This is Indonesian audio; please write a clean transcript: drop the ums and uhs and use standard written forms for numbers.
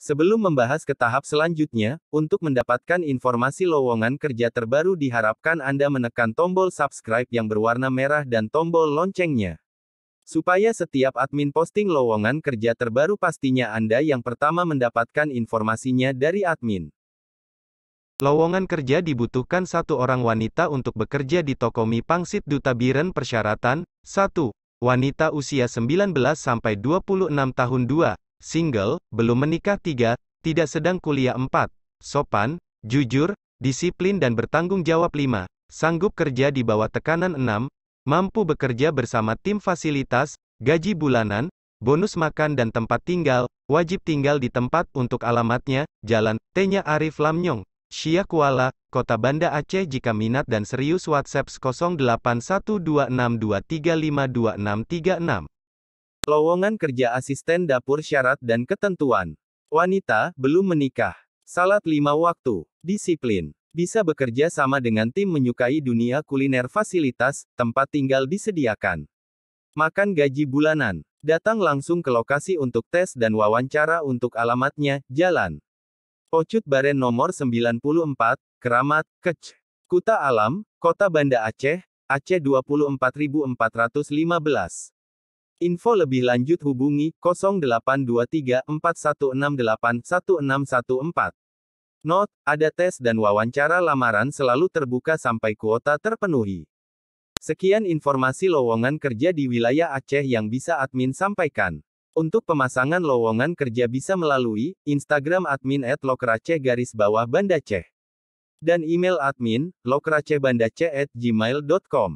Sebelum membahas ke tahap selanjutnya, untuk mendapatkan informasi lowongan kerja terbaru diharapkan Anda menekan tombol subscribe yang berwarna merah dan tombol loncengnya. Supaya setiap admin posting lowongan kerja terbaru pastinya Anda yang pertama mendapatkan informasinya dari admin. Lowongan kerja dibutuhkan satu orang wanita untuk bekerja di toko mie pangsit Duta Biren. Persyaratan: 1. Wanita usia 19-26 tahun. 2. Single, belum menikah. 3. Tidak sedang kuliah. 4. Sopan, jujur, disiplin dan bertanggung jawab. 5. Sanggup kerja di bawah tekanan. 6. Mampu bekerja bersama tim. Fasilitas, gaji bulanan, bonus makan dan tempat tinggal, wajib tinggal di tempat. Untuk alamatnya, Jalan T-nya Arif Lamnyong, Siak Kuala, Kota Banda Aceh. Jika minat dan serius WhatsApp 081262352636. Lowongan kerja asisten dapur. Syarat dan ketentuan. Wanita, belum menikah. Salat 5 waktu. Disiplin. Bisa bekerja sama dengan tim. Menyukai dunia kuliner. Fasilitas, tempat tinggal disediakan. Makan gaji bulanan. Datang langsung ke lokasi untuk tes dan wawancara. Untuk alamatnya, Jalan Pocut Baren nomor 94, Keramat, Kec. Kuta Alam, Kota Banda Aceh, Aceh 24415. Info lebih lanjut hubungi 082341681614. Not, ada tes dan wawancara lamaran selalu terbuka sampai kuota terpenuhi. Sekian informasi lowongan kerja di wilayah Aceh yang bisa admin sampaikan. Untuk pemasangan lowongan kerja bisa melalui Instagram admin @lokraceh_bandaceh dan email admin lokracehbandace@gmail.com.